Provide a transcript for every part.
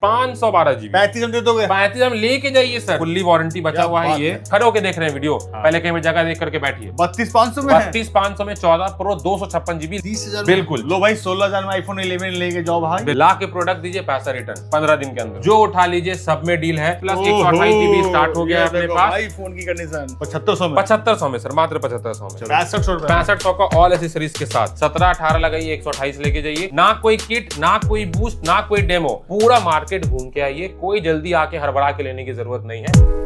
512 GB। 35 हम दे दोगे? 35 हम लेके जाइए सर, फुल्ली वारंटी बचा हुआ है ये। खड़े होके देख रहे हैं वीडियो, पहले कहीं जगह देख करके बैठिए। 32,500 में 32,500 में 14 प्रो 256 GB 30,000 बिल्कुल। लो भाई 16,000 में iPhone 11 लेके जाओ भाई। ला के प्रोडक्ट दीजिए, पैसा रिटर्न 15 दिन के अंदर। जो उठा लीजिए सब में डील है। प्लस 128 GB स्टार्ट हो गया अपने पास। भाई फोन की कंडीशन 7500 में 7500 में सर, मात्र 7500 में। 6500 6500 का ऑल एसेसरीज के साथ 17-18 लगाइए, 128 लेके जाइए। ना कोई किट, ना कोई बूस्ट, ना कोई डेमो, पूरा मार्केट घूम के आइए। कोई जल्दी आके हड़बड़ा के लेने की जरूरत नहीं है।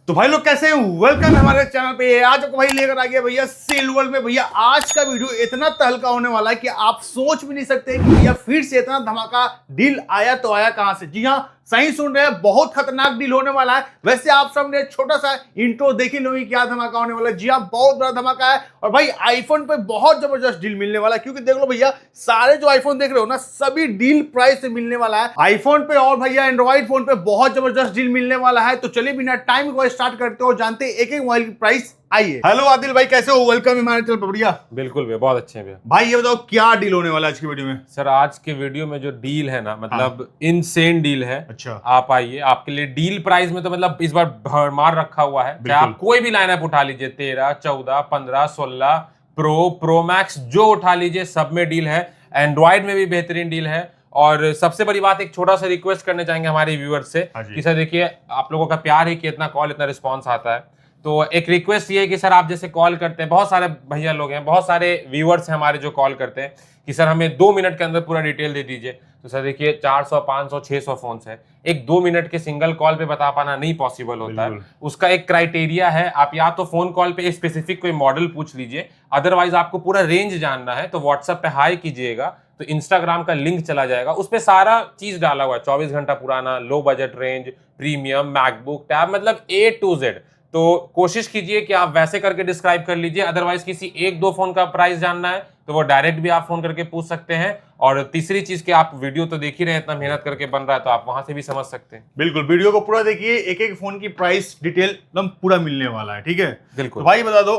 तो भाई लोग कैसे हैं? वेलकम हमारे चैनल पे। आज आपको भाई लेकर आ गया भैया सेल वर्ल्ड में। भैया आज का वीडियो इतना तहलका होने वाला है कि आप सोच भी नहीं सकते कि भैया फिर से इतना धमाका डील आया तो आया कहां से। जी हाँ, सही सुन रहे हैं, बहुत खतरनाक डील होने वाला है। वैसे आप सबने छोटा सा इंट्रो देख ही लो क्या धमाका होने वाला है। जी हाँ, बहुत बड़ा धमाका है। और भाई आईफोन पे बहुत जबरदस्त डील मिलने वाला है, क्योंकि देख लो भैया सारे जो आईफोन देख रहे हो ना, सभी डील प्राइस से मिलने वाला है आईफोन पे। और भैया एंड्रॉइड फोन पे बहुत जबरदस्त डील मिलने वाला है। तो चलिए बिना टाइम को स्टार्ट करते हो, जानते हैं एक एक मोबाइल की प्राइस। आइए। हेलो आदिल भाई, कैसे हो? वेलकम हमारे चैनल पर। बढ़िया, बिल्कुल भैया, बहुत अच्छे हैं भैया। भाई ये बताओ क्या डील होने वाला है आज की वीडियो में? सर आज के वीडियो में जो डील है ना, मतलब इनसेन डील है। अच्छा, आप आइए, आपके लिए डील प्राइस में तो मतलब इस बार भरमार रखा हुआ है। चाहे आप कोई भी लाइनअप उठा लीजिए, 13, 14, 15, 16 प्रो मैक्स, जो उठा लीजिए सब में डील है। एंड्रॉइड में भी बेहतरीन डील है। और सबसे बड़ी बात, एक छोटा सा रिक्वेस्ट करने चाहेंगे हमारे व्यूअर्स से कि सर देखिए, आप लोगों का प्यार है कि इतना कॉल, इतना रिस्पॉन्स आता है। तो एक रिक्वेस्ट ये है कि सर आप जैसे कॉल करते हैं, बहुत सारे भैया लोग हैं, बहुत सारे व्यूअर्स हैं हमारे जो कॉल करते हैं कि सर हमें 2 मिनट के अंदर पूरा डिटेल दे दीजिए। तो सर देखिए 400, 500, 600 फोन्स है, एक 2 मिनट के सिंगल कॉल पे बता पाना नहीं पॉसिबल होता है। उसका एक क्राइटेरिया है, आप या तो फोन कॉल पे स्पेसिफिक कोई मॉडल पूछ लीजिए, अदरवाइज आपको पूरा रेंज जानना है तो व्हाट्सएप पे हाई कीजिएगा, तो इंस्टाग्राम का लिंक चला जाएगा, उस पर सारा चीज डाला हुआ है। 24 घंटा पुराना, low budget range, premium, MacBook, tab, मतलब A to Z। तो कोशिश कीजिए कि आप वैसे करके डिस्क्राइब कर लीजिए। अदरवाइज किसी 1-2 फोन का प्राइस जानना है तो वो डायरेक्ट भी आप फोन करके पूछ सकते हैं। और तीसरी चीज कि आप वीडियो तो देख ही रहे हैं, इतना मेहनत करके बन रहा है, तो आप वहां से भी समझ सकते हैं। बिल्कुल, वीडियो को पूरा देखिए, एक एक फोन की प्राइस डिटेल एकदम पूरा मिलने वाला है। ठीक है, बिल्कुल। तो भाई बता दो,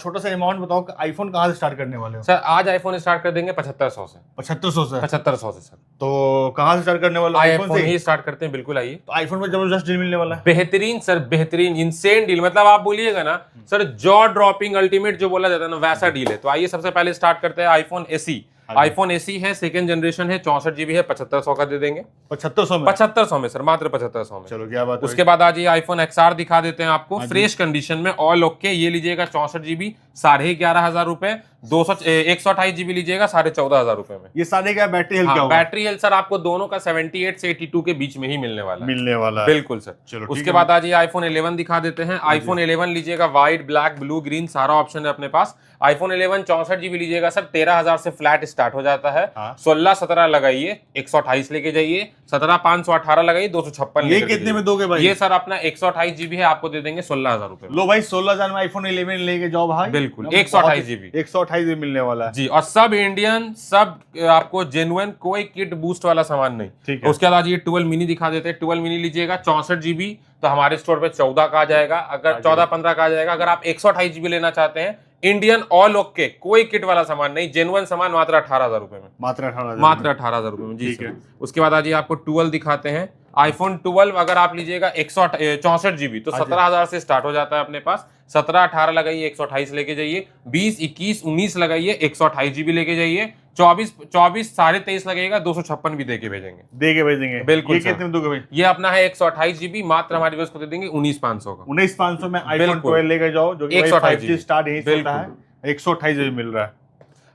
छोटा सा अमाउंट बताओ कि आईफोन कहां से स्टार्ट करने वाले हो? सर आज आईफोन स्टार्ट कर देंगे 7500 से। 7500 से? 7500 से सर। तो कहां से स्टार्ट करने वाले हो? आईफोन ही स्टार्ट करते हैं, बिल्कुल आइए। तो आईफोन में जबरदस्त डील मिलने वाला है। बेहतरीन सर, बेहतरीन इनसेन डील। मतलब आप बोलिएगा ना सर, जॉ ड्रॉपिंग अल्टीमेट जो बोला जाता है ना, वैसा डील है। तो आइए सबसे पहले स्टार्ट करते हैं आईफोन एसी। आईफोन एसी है, सेकंड जनरेशन है, 64 GB है, 7500 का दे देंगे। 7500 में? 7500 में सर, मात्र 7500 में। चलो क्या बात है। उसके बाद आ जाइए आईफोन XR दिखा देते हैं आपको, फ्रेश कंडीशन में, ऑल ओके। ये लीजिएगा 64 GB, 11,500 रुपए। 128 GB लीजिएगा 14,500 रुपए में। ये सारे क्या बैटरी हेल्थ क्या होगा? बैटरी हेल्थ सर आपको दोनों का 78 से 82 के बीच में ही मिलने वाला है। बिल्कुल सर। चलो उसके बाद आ जाइए आईफोन 11 दिखा देते हैं। आईफोन 11 लीजिएगा, व्हाइट, ब्लैक, ब्लू, ग्रीन, सारा ऑप्शन है अपने पास। आईफोन 11 64 GB लीजिएगा सर, 13,000 से फ्लैट स्टार्ट हो जाता है। 16-17 लगाइए, 128 लेके जाइए। 17-518 लगाइए, 256। ये कितने में दोगे भाई? ये सर अपना 128 GB है, आपको दे देंगे 16,000 रुपए। लो भाई 16,000 में आईफोन 11 लेके जाओ भाई। बिल्कुल, 128 GB 128 में मिलने वाला है जी। और सब इंडियन, सब आपको जेन्युइन, कोई किट बूस्ट वाला सामान नहीं। ठीक है। उसके बाद ये 12 मिनी दिखा देते हैं। 12 मिनी लीजिएगा, 64 GB, तो हमारे स्टोर पे 14 का आ जाएगा। अगर 14-15 का आ जाएगा। अगर आप 128 GB लेना चाहते हैं, इंडियन, ऑल ओके, कोई किट वाला सामान नहीं, जेन्युइन सामान, मात्र 18,000 रुपए में। मात्र 18,000 रुपए में जी सर। उसके बाद आइए आपको 12 दिखाते हैं। आईफोन 12 अगर आप लीजिएगा 64 GB, तो 17,000 से स्टार्ट हो जाता है अपने पास। 17-18 लगाइए, 128 लेके जाइए। 20, 21, 19 लगाइए, 128 GB लेके जाइए। 24, 23.5 लगेगा, 256 भी देके भेजेंगे। बिल्कुल। ये कितने में दोगे भाई? ये अपना है 128 GB, मात्र हमारे व्यूअर्स को दे देंगे 19,500 का। 19,500 में आईफोन 12 लेके जाओ, जो कि 5G स्टार्ट यही होता है। 128 GB मिल रहा है।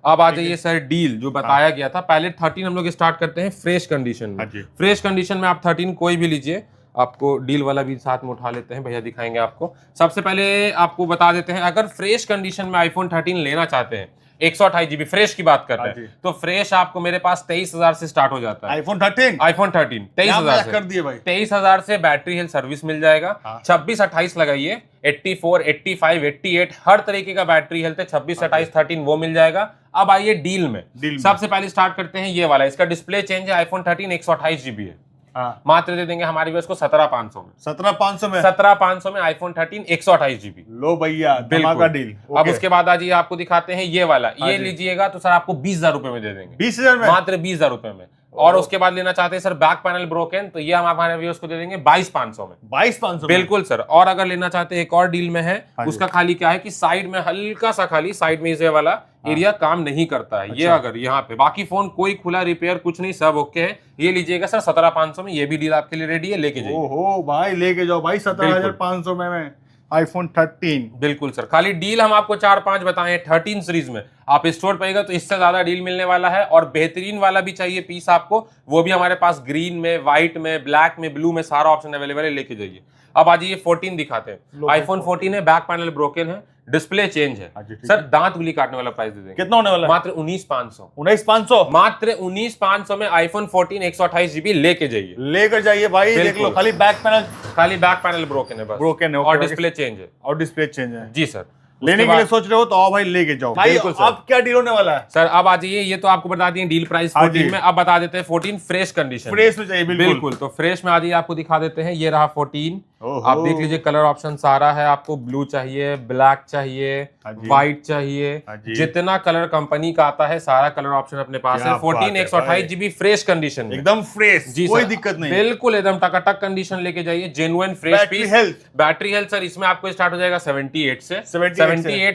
अब आ जाइए सर डील जो बताया गया था। पहले 13 हम लोग स्टार्ट करते हैं फ्रेश कंडीशन में। फ्रेश कंडीशन में आप 13 कोई भी लीजिए, आपको डील वाला भी साथ में उठा लेते हैं, भैया दिखाएंगे आपको। सबसे पहले आपको बता देते हैं, अगर फ्रेश कंडीशन में आईफोन 13 लेना चाहते हैं 128 जीबी फ्रेश की बात कर रहे हाँ जी। हैं, तो फ्रेश आपको मेरे पास 23,000 से स्टार्ट हो जाता है। आईफोन 13 आईफोन 13 23,000 से कर दिए भाई। 23,000 से बैटरी हेल्थ सर्विस मिल जाएगा। हाँ। 26-28 लगाइए, 84, 85, 88 हर तरीके का बैटरी हेल्थ है। 26-28 13 वो मिल जाएगा। अब आइए डील में। सबसे पहले स्टार्ट करते हैं ये वाला, इसका डिस्प्ले चेंज है। आईफोन 13 128 जीबी है, हाँ। मात्र दे देंगे हमारे व्यूअर्स को 17,500 में। 17,500 में 17,500 में आईफोन 13 128 जीबी। लो भैया, धमाका डील। अब उसके बाद आज ये आपको दिखाते हैं ये वाला, ये लीजिएगा तो सर आपको 20,000 रुपए में दे देंगे। 20,000 में, मात्र 20,000 रुपए में। और उसके बाद लेना चाहते हैं सर बैक पैनल ब्रोकन, तो ये हम हमारे व्यूअर्स को दे देंगे 22,500 में। 22,500 बिल्कुल सर। और अगर लेना चाहते हैं एक और डील में है, उसका खाली क्या है कि साइड में हल्का सा खाली साइड में ये वाला एरिया काम नहीं करता है। ये अगर यहाँ पे बाकी फोन कोई खुला रिपेयर कुछ नहीं, सब ओके है। ये लीजिएगा सर 17,500 में, ये भी डील आपके लिए रेडी है, लेके जाइए। ओहो भाई, लेके जाओ भाई 17,500 में आईफोन 13। बिल्कुल सर। खाली डील हम आपको 4-5 बताएं 13 सीरीज में। आप स्टोर पाइएगा तो इससे ज्यादा डील मिलने वाला है। और बेहतरीन वाला भी चाहिए पीस आपको, वो भी हमारे पास ग्रीन में, व्हाइट में, ब्लैक में, ब्लू में सारा ऑप्शन अवेलेबल है, लेके जाइए। अब आज ये 14 दिखाते हैं। आईफोन 14 है, बैक पैनल ब्रोकन है, डिस्प्ले चेंज है। सर दांत उंगली काटने वाला प्राइस दे देंगे। कितना होने वाला है? मात्र 19,500। 19,500 मात्र 19,500 में आईफोन 14 128 जीबी लेके जाइए। लेकर जाइए भाई, देख लो खाली बैक पैनल, खाली बैक पैनल ब्रोकन है बस, ब्रोकन है और डिस्प्ले चेंज है। और डिस्प्ले चेंज है जी सर। लेने के लिए सोच रहे हो तो आओ भाई, लेके जाओ भाई। अब क्या डील होने वाला है सर? अब आ जाइए, ये तो आपको बता दिए डील प्राइस 14 में। अब बता देते हैं 14 फ्रेश कंडीशन, फ्रेश में चाहिए। बिल्कुल। तो फ्रेश में आ जाइए, आपको दिखा देते हैं। ये रहा 14। आप देख लीजिए, कलर ऑप्शन सारा है। आपको ब्लू चाहिए, ब्लैक चाहिए, व्हाइट चाहिए, जितना कलर कंपनी का आता है सारा कलर ऑप्शन अपने पास है। 14 128 जीबी फ्रेश कंडीशन में, एकदम फ्रेश, कोई दिक्कत नहीं, बिल्कुल एकदम टकाटक कंडीशन लेके जाइए। Genuine fresh piece. Battery health sir इसमें आपको स्टार्ट हो जाएगा 78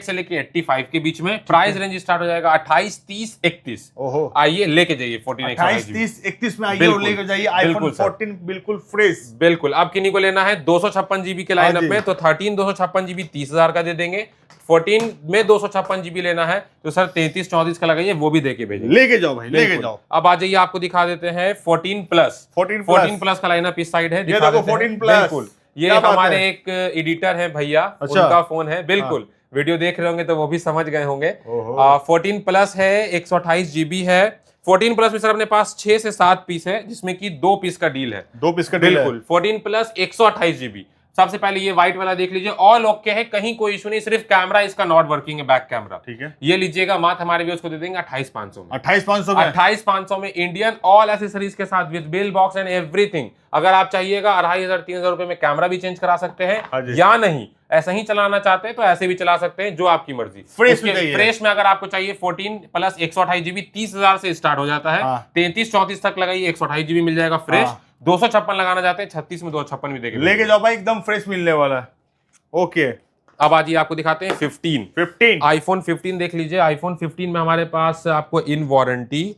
से लेके 85 के बीच में। प्राइस रेंज स्टार्ट हो जाएगा 28, 30, 31। आइए लेके जाइए 14 28, 30, 31 में आइए और लेकर जाइए आईफोन 14 बिल्कुल फ्रेश। बिल्कुल। अब किन्हीं को लेना है 256 जीबी के लाइनअप में, तो 13 256 जीबी 30,000 का दे देंगे। 14 में 256 जीबी लेना है तो सर 33-34 का लगाइए, वो भी देके भेजिए। लेके जाओ भाई, लेके जाओ। अब आ जाइए, आपको दिखा देते हैं 14 प्लस का लाइनअप इस साइड है। ये देखो 14 प्लस। बिल्कुल। ये हमारे एक एडिटर है भैया, उनका फोन है। बिल्कुल, वीडियो देख रहे होंगे तो वो भी समझ गए होंगे। 14 प्लस है, 128 जीबी है। 14 प्लस में सर अपने पास 6 से 7 पीस है, जिसमें कि 2 पीस का डील है। 2 पीस का डील है। बिल्कुल। 14 प्लस 128 जीबी। सबसे पहले ये व्हाइट वाला देख लीजिए, ऑल ओके है, कहीं कोई इशू नहीं, सिर्फ कैमरा इसका नॉट वर्किंग है, बैक कैमरा। ठीक है, ये लीजिएगा, मात्र हमारे व्यूअर्स को दे देंगे 28,500 में। 28,500 में इंडियन ऑल एसेसरीज के साथ with bill box and everything. अगर आप चाहिएगा 2,500-3,000 रुपए में कैमरा भी चेंज करा सकते हैं, या नहीं ऐसा ही चलाना चाहते हैं तो ऐसे भी चला सकते हैं, जो आपकी मर्जी। फ्रेश में अगर आपको चाहिए 14 प्लस 128 जीबी 30,000 से स्टार्ट हो जाता है। 33-34 तक लगाइए, 128 जीबी मिल जाएगा फ्रेश। 256 लगाना चाहते हैं 36 में 256 भी देंगे, लेके जाओ भाई, एकदम फ्रेश मिलने वाला है। ओके, अब आज आपको दिखाते हैं 15 आईफोन 15 देख लीजिए। आईफोन 15 में हमारे पास आपको इन वारंटी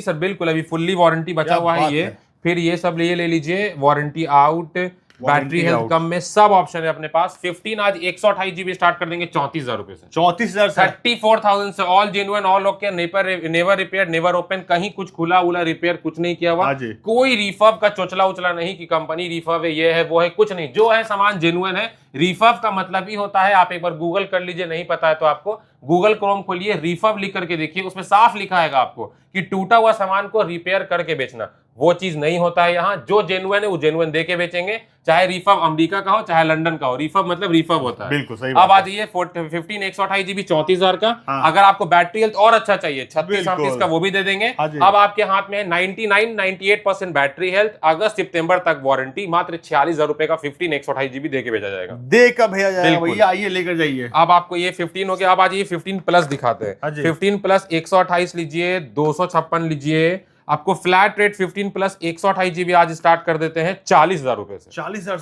सर, बिल्कुल अभी फुल्ली वारंटी बचा हुआ है ये। फिर ये सब ले लीजिए, वारंटी आउट, बैटरी हेल्थ कम में सब ऑप्शन है अपने पास। 15 आज 128 जीबी स्टार्ट कर देंगे 34,000 रुपए से। 34,000 34,000 से। All genuine, all okay, never repair, never open, कहीं कुछ खुला उला रिपेयर कुछ नहीं किया हुआ। कोई रिफर्ब का चोचला उचला नहीं कि कंपनी रिफर्ब है, ये है वो है, कुछ नहीं। जो है सामान जेन्युइन है। रिफर्ब का मतलब ही होता है, आप एक बार गूगल कर लीजिए, नहीं पता है तो आपको गूगल क्रोम खोलिए, रिफर्ब लिख करके देखिए, उसमें साफ लिखा है आपको कि टूटा हुआ सामान को रिपेयर करके बेचना। वो चीज नहीं होता है यहाँ। जो जेन्युइन है वो जेन्युइन देके बेचेंगे, चाहे रिफर्ब अमेरिका का हो चाहे लंदन का हो। रिफर्ब मतलब रिफर्ब होता है। बिल्कुल सही। अब आ जाइए 15 128 जीबी 34,000 का। अगर आपको बैटरी हेल्थ और अच्छा चाहिए 36-37 का, वो भी दे देंगे। अब आपके हाथ में है 99-98% बैटरी हेल्थ, अगस्त सितंबर तक वारंटी, मात्र 46,000 रुपए का 15 128 जीबी देके भेजा जाएगा। भैया आइए, लेकर जाइए। अब आपको ये 15 हो गया। अब आ जाइए 15 प्लस दिखाते हैं। 15 प्लस 128 लीजिए, 256 लीजिए। आपको फ्लैट रेट 15 प्लस 128 जीबी आज स्टार्ट कर देते हैं 40,000 रुपए से। 40,000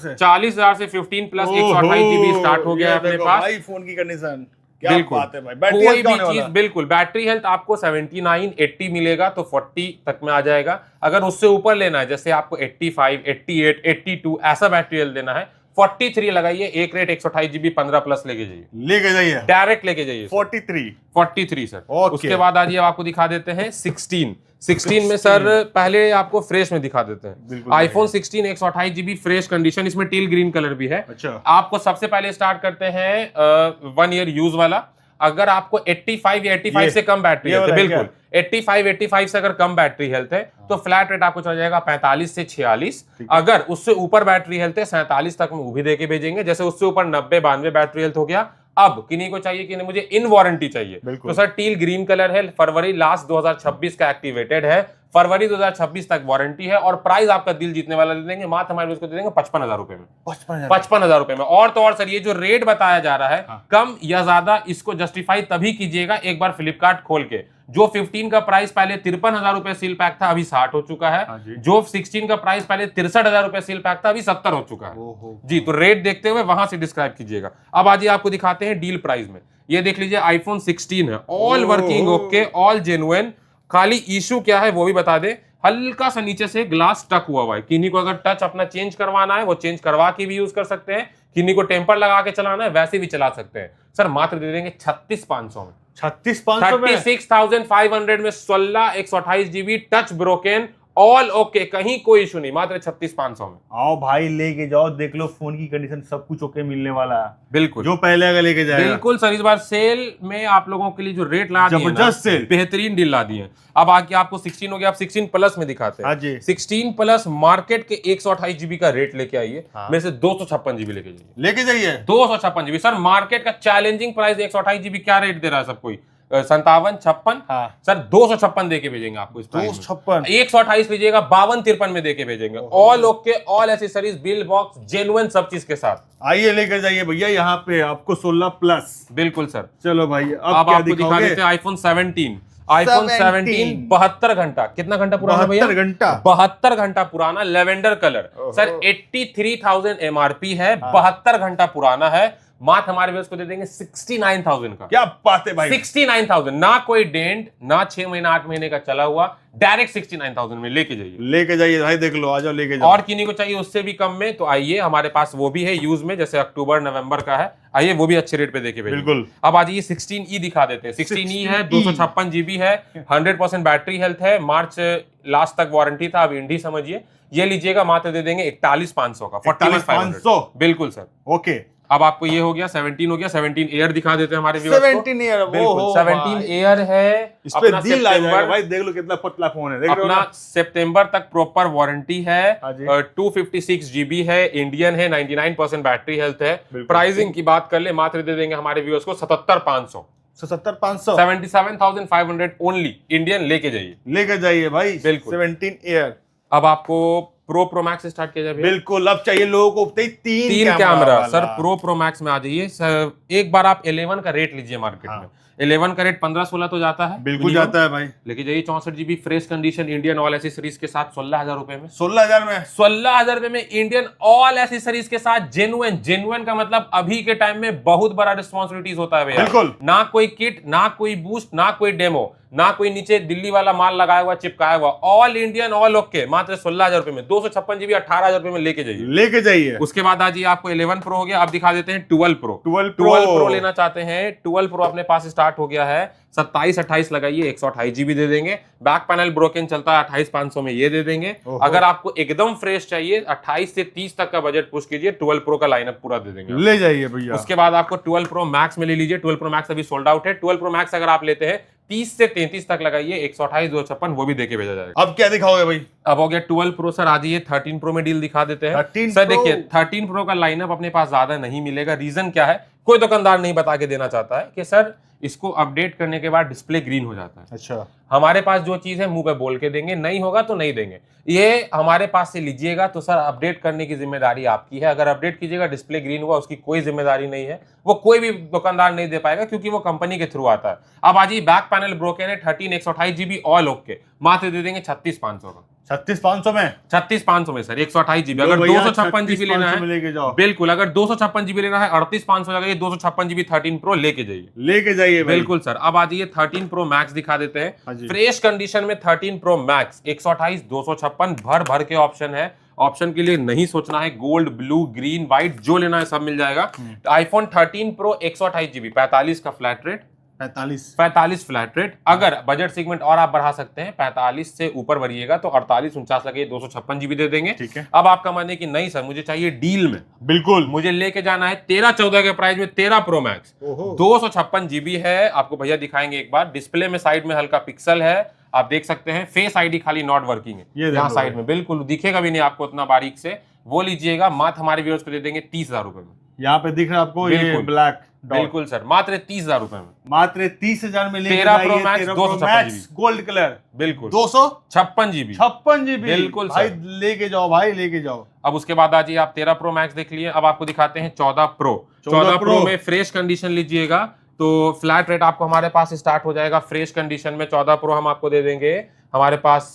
से 15 प्लस 128 जीबी स्टार्ट हो गया अपने पास। भाई फोन की कंडीशन क्या बिल्कुल बात है भाई। बैटरी कोई भी चीज, बिल्कुल बैटरी हेल्थ आपको 79 80 मिलेगा तो 40 तक में आ जाएगा। अगर उससे ऊपर लेना है, जैसे आपको 85 88 82 ऐसा बैटरी हेल्थ देना है, 43 लगाइए। एक रेट 128 जीबी 15 प्लस लेके जाइए, डायरेक्ट लेके जाइए। 43 सर। उसके बाद आज ये आपको दिखा देते हैं 16 में सर, पहले आपको फ्रेश में दिखा देते हैं। आईफोन 16 128 जीबी फ्रेश कंडीशन, इसमें टील ग्रीन कलर भी है। अच्छा। आपको सबसे पहले स्टार्ट करते हैं 1 ईयर यूज वाला। अगर आपको 85 या 85 से कम बैटरी हेल्थ है, बिल्कुल 85 से अगर कम बैटरी हेल्थ है तो फ्लैट रेट आपको चला जाएगा 45 से 46। अगर उससे ऊपर बैटरी हेल्थ है 47 तक में वो भी देके भेजेंगे। जैसे उससे ऊपर 90 92 बैटरी हेल्थ हो गया। अब किन्हीं को चाहिए कि नहीं मुझे इन वारंटी चाहिए, तो सर टील ग्रीन कलर है, फरवरी लास्ट 2026 का एक्टिवेटेड है, फरवरी 2026 तक वारंटी है और प्राइस आपका दिल जीतने वाला दे देंगे, मात्र हमारे उसको दे देंगे 55,000 रुपए में। 55,000 रुपए में। और तो और सर ये जो रेट बताया जा रहा है कम या ज्यादा, इसको जस्टिफाई तभी कीजिएगा एक बार फ्लिपकार्ट खोल के। जो 15 का प्राइस पहले 53,000 रुपए सील पैक था, अभी 60 हो चुका है। जो 16 का प्राइस पहले 63,000 रुपए सील पैक था, अभी 70 हो चुका है जी। तो रेट देखते हुए वहां से डिस्क्राइब कीजिएगा। अब आज आपको दिखाते हैं डील प्राइस में। ये देख लीजिए आईफोन 16 है, all working okay, all genuine. खाली इशू क्या है वो भी बता दे, हल्का सा नीचे से ग्लास टक हुआ है। किन्हीं को अगर टच अपना चेंज करवाना है वो चेंज करवा के भी यूज कर सकते हैं, किन्हीं को टेम्पर लगा के चलाना है वैसे भी चला सकते हैं। सर मात्र दे देंगे 36,500 में। 36,500 में 16 128 GB touch broken all okay, कहीं कोई इशू नहीं, मात्र 36,500 में। आओ भाई लेके जाओ, देख लो फोन की कंडीशन सब कुछ ओके मिलने वाला है। बिल्कुल जो पहले अगर लेके जाएगा। बिल्कुल सर, इस बार सेल में आप लोगों के लिए जो रेट ला दिए, जबरदस्त सेल, बेहतरीन डील ला दिए। अब आके आपको 16 हो गया, आप 16 प्लस में दिखाते हैं। 16 प्लस मार्केट के 128 GB का रेट लेके आइए, मेरे से 256 GB लेके जाइए। 256 GB सर, मार्केट का चैलेंजिंग प्राइस 128 GB क्या रेट दे रहा है सब कोई, 57 56। सर 256 देके भेजेंगे आपको इस प्राइस में। 128 लीजिएगा 52 53 में देके भेजेंगे। All okay, all accessories, bill box, genuine सब चीज के साथ। आइए लेकर जाइए भैया यहाँ पे आपको 16 प्लस। बिल्कुल सर। चलो भाई अब आपको दिखा देते हैं आईफोन 17। आईफोन 17 72 घंटा, कितना घंटा पुराना भैया? 72 घंटा पुराना, लेवेंडर कलर। सर 83,000 MRP है, 72 घंटा पुराना है, मात्र हमारे व्यूअर्स को दे देंगे 69,000 का। क्या बात है भाई, 69,000, ना कोई डेंट, ना 6 महीना 8 महीने का चला हुआ, डायरेक्ट 69,000 में लेके जाइए भाई, देख लो, आ जाओ लेके जाओ। और किन्हीं को चाहिए उससे भी कम में तो आइए, हमारे पास वो भी है यूज में, जैसे अक्टूबर नवंबर का है, आइए वो भी अच्छे रेट पे देके भेजिए। बिल्कुल। अब आज ये 16E दिखा देते हैं। 16E है, 256 GB है, 100% बैटरी हेल्थ है, मार्च लास्ट तक वारंटी था, अब इंडी समझिए। ये लीजिएगा, मात्र दे देंगे 41,500 का, 41,500। बिल्कुल सर। ओके, अब आपको ये हो गया 17 हो गया। 17 एयर दिखा देते हैं हमारे व्यूअर्स को। 17 एयर, बिल्कुल 17 एयर है। इस पे डील आ जाएगा भाई, देख लो कितना पतला फोन है, देख लो अपना सितंबर तक प्रॉपर वारंटी है। 256 GB है, इंडियन है, 99% बैटरी हेल्थ है। प्राइसिंग की बात कर ले, मात्र दे देंगे हमारे व्यूअर्स को 77,500। 77,500 ओनली इंडियन, लेके जाइए भाई। बिल्कुल 17 एयर। अब आपको प्रो मैक्स स्टार्ट किया जाए। बिल्कुल, अब चाहिए लोगों को तीन कैमरा। सर प्रो मैक्स में आ जाइए सर। एक बार आप 11 का रेट लीजिए मार्केट में। 11 का रेट 15-16 तो जाता है, बिल्कुल जाता है भाई। लेके जाइए 64 GB fresh condition Indian all accessories के साथ 16,000 रुपए में। 16,000 रुपए में इंडियन ऑल एसेसरीज के साथ, जेन्युइन का मतलब अभी के टाइम में बहुत बड़ा रिस्पॉन्सिबिलिटीज होता है भैया। बिल्कुल, ना कोई किट, ना कोई बूस्ट, ना कोई डेमो, ना कोई नीचे दिल्ली वाला माल लगाया हुआ चिपकाया हुआ, ऑल इंडियन ऑल ओके, मात्र 16,000 रुपए में। 256 GB 18,000 रुपए में लेके जाइए। उसके बाद आज ये आपको 11 प्रो हो गया। अब दिखा देते हैं 12 प्रो लेना चाहते हैं। 12 प्रो अपने पास स्टार्ट हो गया है, 27-28 लगाइए, 128 GB दे देंगे। बैक पैनल ब्रोकन चलता है, 28,500 में ये दे देंगे। अगर आपको एकदम फ्रेश चाहिए, 28 से 30 तक का बजट पुश कीजिए, 12 प्रो का लाइनअप पूरा दे देंगे, ले जाइए भैया। उसके बाद आपको 12 प्रो मैक्स में ले लीजिए। 12 प्रो मैक्स अभी सोल्ड आउट है। 12 प्रो मैक्स अगर आप लेते हैं 30 से 33 तक लगाइए, 128 256 वो भी देके भेजा जाएगा। अब क्या दिखाओगे भाई? अब हो गया 12 प्रो। सर आज ये 13 प्रो में डील दिखा देते हैं। सर देखिए 13 प्रो का लाइनअप अपने पास ज्यादा नहीं मिलेगा। रीजन क्या है, कोई दुकानदार नहीं बता के देना चाहता है कि सर इसको अपडेट करने के बाद डिस्प्ले ग्रीन हो जाता है। अच्छा, हमारे पास जो चीज है मुंह पे बोल के देंगे, नहीं होगा तो नहीं देंगे। ये हमारे पास से लीजिएगा तो सर अपडेट करने की जिम्मेदारी आपकी है। अगर अपडेट कीजिएगा डिस्प्ले ग्रीन हुआ, उसकी कोई जिम्मेदारी नहीं है, वो कोई भी दुकानदार नहीं दे पाएगा क्योंकि वो कंपनी के थ्रू आता है। अब आज बैक पैनल ब्रोकन है, 13 128 GB ऑल ओके, मात्र दे देंगे 36,500 का। 36,500 में 36,500 में सर 128 GB। अगर 256 GB लेना है लेके जाओ, बिल्कुल, अगर 256 GB लेना है 38,500 लगाइए, 256 GB 13 प्रो लेके जाइए बिल्कुल सर। अब आ जाइए 13 प्रो मैक्स दिखा देते हैं। फ्रेश कंडीशन में 13 प्रो मैक्स 128 256 भर के ऑप्शन है। ऑप्शन के लिए नहीं सोचना है, गोल्ड ब्लू ग्रीन व्हाइट जो लेना है सब मिल जाएगा। आईफोन 13 प्रो 128 GB 45 का फ्लैट रेट, 45 फ्लैट रेट। अगर बजट सेगमेंट और आप बढ़ा सकते हैं, 45 से ऊपर बढ़िएगा तो 48-49 लगे 256 जीबी दे देंगे। ठीक है। अब आपका मानिए कि नहीं सर मुझे चाहिए डील में, बिल्कुल मुझे लेके जाना है 13-14 के प्राइस में 13 प्रो मैक्स 256 जीबी है। आपको भैया दिखाएंगे एक बार, डिस्प्ले में साइड में हल्का पिक्सल है, आप देख सकते हैं। फेस आईडी खाली नॉट वर्किंग है यहाँ साइड में, बिल्कुल दिखेगा भी नहीं आपको उतना बारीक से। वो लीजिएगा, मात्र हमारे व्यूअर्स को दे देंगे 30,000 रुपए में। यहाँ पे दिख रहा है आपको ये ब्लैक, बिल्कुल सर, मात्र 30,000 रुपए में, मात्र 30,000 में लेके 13 pro max 256 GB gold colour, बिल्कुल 256 जीबी, बिल्कुल भाई लेके जाओ, भाई लेके जाओ। अब उसके बाद आ जाइए आप 13 प्रो मैक्स देख लिए। अब आपको दिखाते हैं 14 प्रो में फ्रेश कंडीशन लीजिएगा तो फ्लैट रेट आपको हमारे पास स्टार्ट हो जाएगा फ्रेश कंडीशन में। 14 प्रो हम आपको दे देंगे, हमारे पास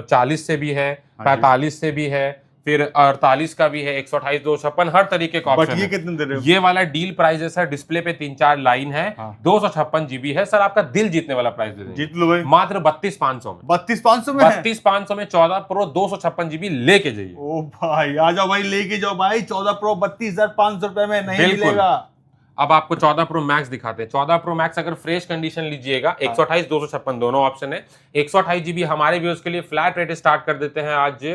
40 से भी है, 45 से भी है, फिर 48 का भी है, 128, 256 हर तरीके का ऑप्शन है। कितने दे रहे हो? ये वाला डील प्राइस है सर, डिस्प्ले पे 3-4 लाइन है, 256 जीबी है सर। आपका दिल जीतने वाला प्राइस दे देंगे, जीत लो भाई, मात्र 32,500 में। 32,500 में 32,500 में 14 प्रो 256 जीबी लेके जाइए। ओ भाई आ जाओ भाई, लेके जाओ भाई। 14 प्रो 32,500 रुपए में नहीं मिलेगा। अब आपको 14 प्रो मैक्स दिखाते हैं। 14 प्रो मैक्स अगर फ्रेश कंडीशन लीजिएगा, 128, 256 दोनों ऑप्शन है। 128 जीबी हमारे व्यूअर्स के लिए फ्लैट रेट स्टार्ट कर देते हैं आज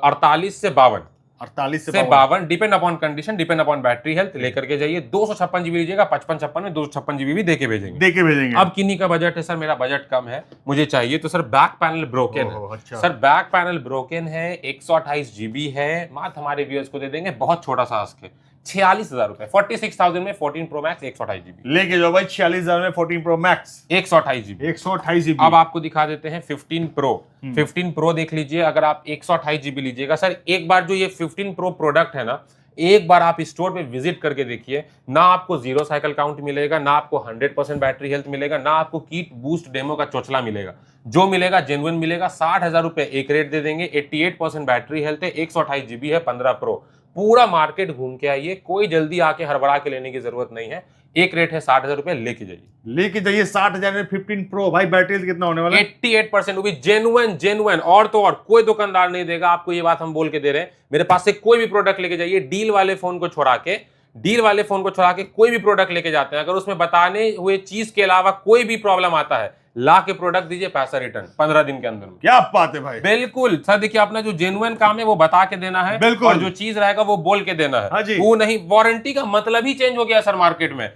48 से 52, 48 से 52, depend upon condition, depend upon battery health. लेकर के जाइए। 256 जीबी लीजिएगा, 55-56 में 256 जीबी भी देके भेजेंगे। अब किन्हीं का बजट है सर, मेरा बजट कम है, मुझे चाहिए तो सर बैक पैनल ब्रोकन है। अच्छा। सर बैक पैनल ब्रोकन है, 128 जीबी है, मात्र हमारे व्यूअर्स को दे देंगे बहुत छोटा सा आस्क है 46,000 रुपए, 46,000 में 14 प्रो मैक्स 128 जीबी लेके जाओ भाई। 46,000 में 14 प्रो मैक्स 128 जीबी, 128 जीबी। अब आपको दिखा देते हैं 15 प्रो। 15 प्रो देख लीजिए, अगर आप 128 जीबी लीजिएगा सर, एक बार जो ये 15 प्रो प्रोडक्ट है ना, एक बार आप स्टोर पे विजिट करके देखिए ना, आपको 0 साइकिल काउंट मिलेगा, ना आपको 100% बैटरी हेल्थ मिलेगा, ना आपको कीट बूस्ट डेमो का चोचला मिलेगा। जो मिलेगा जेन्युइन मिलेगा। 60,000 रुपए एक रेट दे देंगे, 88% बैटरी हेल्थ है, 128 जीबी है, 15 प्रो। पूरा मार्केट घूम के आइए, कोई जल्दी आके हड़बड़ा के लेने की जरूरत नहीं है। एक रेट है 60,000 रुपए, लेके जाइए 60,000 में 15 प्रो। भाई बैटरी कितना होने वाला है? 88% वो भी जेन्युइन। और तो और कोई दुकानदार नहीं देगा आपको, ये बात हम बोल के दे रहे हैं। मेरे पास से कोई भी प्रोडक्ट लेके जाइए, डील वाले फोन को छोड़ा के कोई भी प्रोडक्ट लेके जाते हैं, अगर उसमें बताने हुए चीज के अलावा कोई भी प्रॉब्लम आता है, ला के प्रोडक्ट दीजिए, पैसा रिटर्न 15 दिन के अंदर में। क्या बात है भाई, बिल्कुल सर। देखिए अपना जो जेन्युइन काम है वो बता के देना है, बिल्कुल। और जो चीज रहेगा वो बोल के देना है। हाँ जी। वो नहीं, वारंटी का मतलब ही चेंज हो गया सर मार्केट में।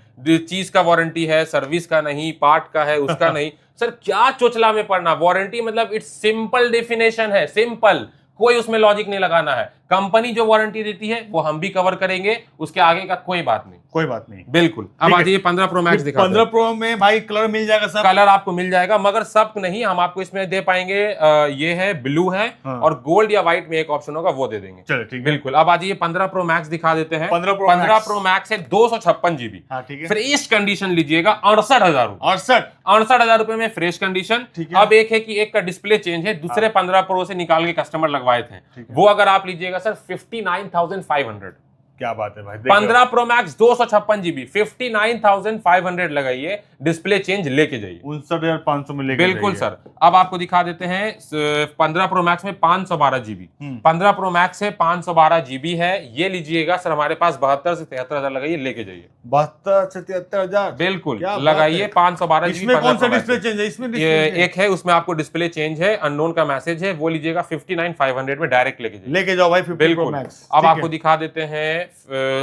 चीज का वारंटी है, सर्विस का नहीं, पार्ट का है उसका नहीं। सर क्या चोचला में पड़ना, वारंटी मतलब इट्स सिंपल डेफिनेशन है, सिंपल, कोई उसमें लॉजिक नहीं लगाना है। कंपनी जो वारंटी देती है वो हम भी कवर करेंगे, उसके आगे का कोई बात नहीं। बिल्कुल। अब आ जाइए 15 प्रो मैक्स दिखाते हैं। 15 प्रो में भाई कलर मिल जाएगा, सब कलर आपको मिल जाएगा, मगर सब नहीं, हम आपको इसमें दे पाएंगे। ये है ब्लू है, और गोल्ड या व्हाइट में एक ऑप्शन होगा, वो दे देंगे। चलो ठीक है। बिल्कुल। अब आ जाइए 15 प्रो मैक्स दिखा देते हैं। 15 प्रो मैक्स है 256 जीबी, फ्रेश कंडीशन लीजिएगा 68,000 68,000 रुपए में फ्रेश कंडीशन। अब एक है कि एक का डिस्प्ले चेंज है, दूसरे 15 प्रो से निकाल के कस्टमर लगवाए थे, वो अगर आप लीजिएगा सर 59,500। क्या बात है भाई। 15 प्रो मैक्स 256 जीबी, 59,500 लगाइए, डिस्प्ले चेंज लेके जाइए, 59,500 में लेके बिल्कुल सर। अब आपको दिखा देते हैं 15 प्रो मैक्स में 512 जीबी, 15 प्रो मैक्स है 512 जीबी है, ये लीजिएगा सर हमारे पास 72 से 73,000 लगाइए, लेके जाइए 72 से 73,000 बिल्कुल लगाइए। 512 जीबी। इसमें कौन सा डिस्प्ले चेंज है? इसमें एक है, उसमें आपको डिस्प्ले चेंज है, अननोन का मैसेज है, वो लीजिएगा 59,500 में डायरेक्ट लेके जाओ भाई। बिल्कुल। अब आपको दिखा देते हैं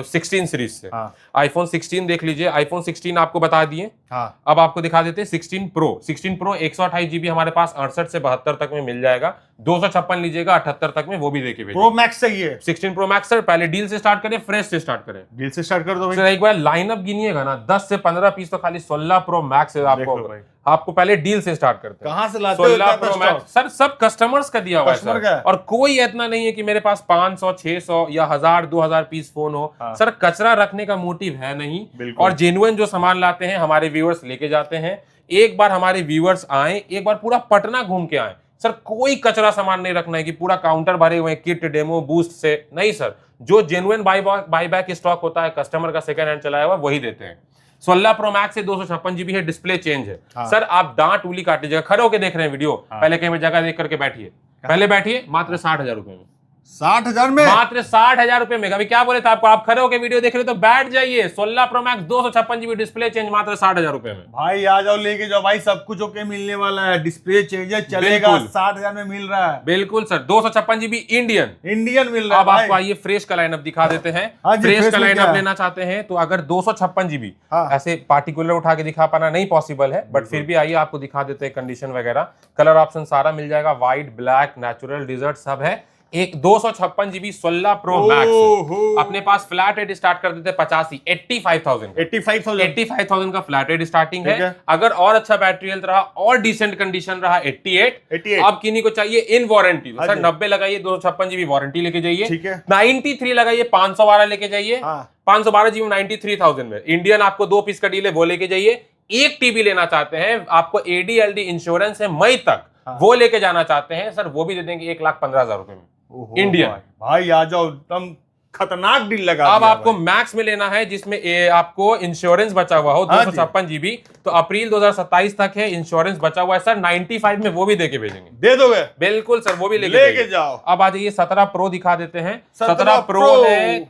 16 सीरीज से। आईफोन 16 देख लीजिए, आईफोन 16 आपको बता दिए। अब आपको दिखा देते हैं 16 प्रो 128 जीबी हमारे पास 68 से 72 तक में मिल जाएगा, 256 लीजिएगा 78 तक में, वो भी देके प्रो मैक्स सही है। 16 प्रो मैक्स सर, पहले डील से स्टार्ट करें, फ्रेश से स्टार्ट करें? डील से स्टार्ट कर दो भाई। सर एक बार लाइनअप गिनिएगा ना, 10 से 15 पीस तो खाली 16 प्रो मैक्स है। आपको पहले डील से स्टार्ट करते हैं। कहां से लाते हो 16 प्रो मैक्स सर, सब कस्टमर्स का दिया हुआ है सर, और कोई इतना नहीं है कि मेरे पास 500, 600 या 1000, 2000 पीस फोन हो। सर कचरा रखने का मोटिव है नहीं, और जेन्युइन जो सामान लाते हैं हमारे व्यूअर्स लेके जाते हैं। एक बार हमारे व्यूअर्स आए, एक बार पूरा पटना घूम के आए सर, कोई कचरा सामान नहीं रखना है कि पूरा काउंटर भरे हुए किट डेमो बूस्ट से नहीं सर। जो जेन्युइन बाई बैक स्टॉक होता है, कस्टमर का सेकंड हैंड चलाया हुआ, वही देते हैं। 16 प्रो मैक्स से 256 जीबी है, डिस्प्ले चेंज है। सर आप डांट उंगली काट लीजिएगा, खड़े होकर देख रहे हैं वीडियो, पहले कहीं जगह देख करके बैठिए, पहले बैठिए, मात्र 60,000 रुपए में 60,000 में मात्र 60,000 रुपए में। अभी क्या बोले थे आपको, आप खड़े होकर वीडियो देख रहे हो तो बैठ जाइए। 16 pro max 256 GB display change मात्र 60,000 रुपए में। भाई आ जाओ लेके जाओ भाई, सब कुछ ओके मिलने वाला है, डिस्प्ले चेंजर चलेगा, बिल्कुल। 60,000 में मिल रहा है। बिल्कुल सर, 256 जीबी इंडियन मिल रहा है अब आपको भाई। आइए फ्रेश का लाइनअप दिखा देते हैं। हाँ जी, फ्रेश फ्रेश का में क्या लाइनअप है? लेना चाहते हैं तो अगर 256 जीबी हाँ। ऐसे पार्टिकुलर उठा के दिखा पाना नहीं पॉसिबल है, बट फिर भी आइए आपको दिखा देते हैं कंडीशन वगैरह। कलर ऑप्शन सारा मिल जाएगा, व्हाइट, ब्लैक, नेचुरल, डिजर्ट सब है। एक 256 जीबी 16 प्रो मैक्स अपने पास फ्लैट रेट स्टार्ट कर देते हैं 85,000 85,000 का फ्लैट रेट स्टार्टिंग है। अगर और अच्छा बैटरी हेल्थ रहा और डिसेंट कंडीशन रहा 88। अब किन्हीं को चाहिए इन वारंटी तो सर 90 लगाइए, 256 जीबी वारंटी लेके जाइए। ठीक है। 93 लगाइए, 512 लेके जाइए। 512 जीबी 93,000 में इंडियन आपको 2 पीस का डील है, वो लेके जाइए। 1 टीबी लेना चाहते हैं, आपको ADLD इंश्योरेंस है मई तक, वो लेके जाना चाहते हैं सर, वो भी दे देंगे 1,15,000 रुपए में इंडियन। भाई आ जाओ, एकदम खतरनाक डील लगा अब दिया आपको भाई। मैक्स में लेना है जिसमें आपको इंश्योरेंस बचा हुआ हो 256 जीबी, तो अप्रैल 2027 तक है, इंश्योरेंस बचा हुआ है सर 95 में, वो भी देके भेजेंगे। दे दोगे? बिल्कुल सर, वो भी लेके जाओ। अब आ जाइए 17 प्रो दिखा देते हैं। 17 प्रो है,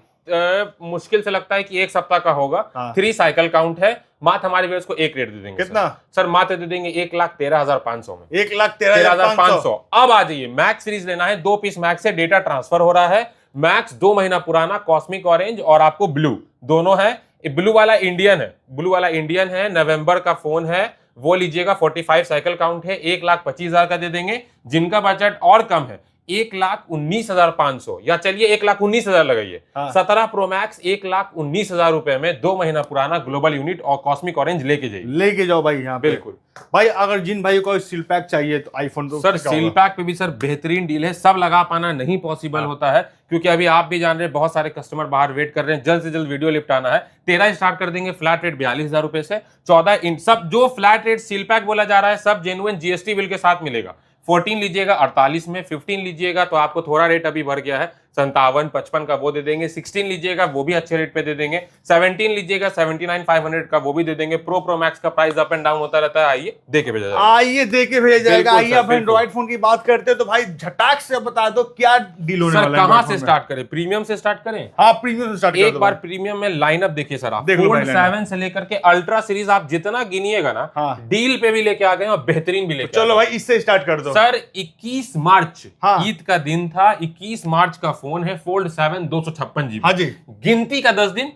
मुश्किल से लगता है कि 1 सप्ताह का होगा। 3 साइकिल काउंट है। मात्र हमारे व्यूअर्स को एक रेट दे देंगे। कितना सर? मात्र दे देंगे 1,13,500 में। 1,13,500। अब आ जाइए, मैक्स सीरीज लेना है, 2 पीस मैक्स से डेटा ट्रांसफर हो रहा है। मैक्स 2 महीना पुराना, कॉस्मिक ऑरेंज और आपको ब्लू दोनों है। ब्लू वाला इंडियन है, नवंबर का फोन है, वो लीजिएगा। 45 साइकिल काउंट है, 1,25,000 का दे देंगे। जिनका बजट और कम है 1,19,500 या चलिए 1,19,000 लगाइए। 17 प्रो मैक्स 1,19,000 रुपए में 2 महीना पुराना ग्लोबल यूनिट और कॉस्मिक ऑरेंज लेके जाओ भाई यहाँ बिल्कुल। भाई अगर जिन भाई को सील पैक चाहिए तो आईफोन तो सर सील पैक पे भी सर बेहतरीन डील है। सब लगा पाना नहीं पॉसिबल होता है, क्योंकि अभी आप भी जान रहे हैं बहुत सारे कस्टमर बाहर वेट कर रहे हैं, जल्द से जल्द वीडियो निपटाना है। 13 स्टार्ट कर देंगे, फ्लैट रेट 42,000 रुपए से। 14 इन सब जो फ्लैट रेट सील पैक बोला जा रहा है सब जेन्युइन GST बिल के साथ मिलेगा। 14 लीजिएगा 48 में, 15 लीजिएगा तो आपको थोड़ा रेट अभी बढ़ गया है 57-55 का, वो दे देंगे। 16 लीजिएगा वो भी अच्छे रेट पे दे देंगे। 17 लीजिएगा 79,500 का, वो भी दे देंगे। प्रो मैक्स का प्राइस अप एंड डाउन होता रहता है, आइए देके भेजा जाएगा। आइए आप एंड्रॉइड फोन की बात करते हैं तो भाई झटाक से बता दो क्या डील होने वाला है। कहां से स्टार्ट करें? प्रीमियम से स्टार्ट करें? हाँ प्रीमियम से स्टार्ट कर दो। एक बार प्रीमियम में लाइनअप देखिए सर, आप फोल्ड 7 से लेकर के अल्ट्रा सीरीज आप जितना गिनिएगा ना, डील पे भी लेके आ गए और बेहतरीन भी लेके। चलो भाई इससे स्टार्ट कर दो सर। 21 मार्च ईद का दिन था, 21 मार्च का फोन है, फोल्ड 7 256 जीबी। हाँ जी, गिनती का 10 दिन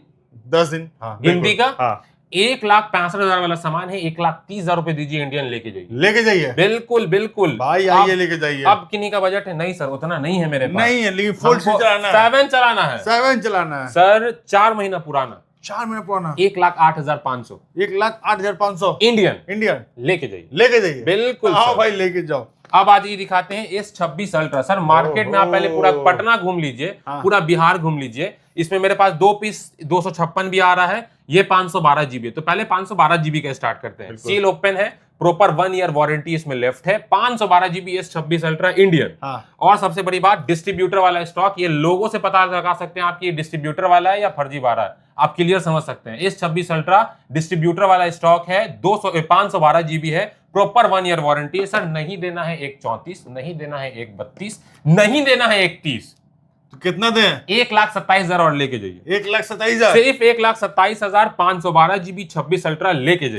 गिनती का 1,65,000 वाला सामान है, 1,30,000 रुपए दीजिए, इंडियन लेके जाइए। बिल्कुल भाई आइए लेके जाइए। अब किन्हीं का बजट है? नहीं सर, उतना नहीं है मेरे पास। नहीं है, लेकिन फोल्ड 7 चलाना है। 7 चलाना है सर। 4 महीना पुराना, 4 महीना पुराना, 1,08,500 1,08,500 इंडियन लेके जाइए। बिल्कुल हाँ भाई लेके जाओ। अब आज ये दिखाते हैं S26 अल्ट्रा। सर मार्केट में आप पहले पूरा पटना घूम लीजिए, पूरा बिहार घूम लीजिए। इसमें मेरे पास 2 पीस 256 भी आ रहा है, ये 512 जीबी है। तो पहले 512 जीबी का स्टार्ट करते हैं। सील ओपन है, प्रॉपर 1 ईयर वारंटी इसमें लेफ्ट है। 512 जीबी S26 अल्ट्रा इंडियन। और सबसे बड़ी बात, डिस्ट्रीब्यूटर वाला स्टॉक। ये लोगों से पता लगा सकते हैं आपकी डिस्ट्रीब्यूटर वाला है या फर्जीवाड़ा है, आप क्लियर समझ सकते हैं। S26 अल्ट्रा डिस्ट्रीब्यूटर वाला स्टॉक है, 512 जीबी है, प्रॉपर 1 ईयर वारंटी है। सर नहीं देना है 1,34, नहीं देना है 1,32, नहीं देना है 1,30, तो कितना दें? 1,27,000 और लेके जाइए। 1,27,000 सिर्फ 1,27,512 जीबी 26 अल्ट्रा लेके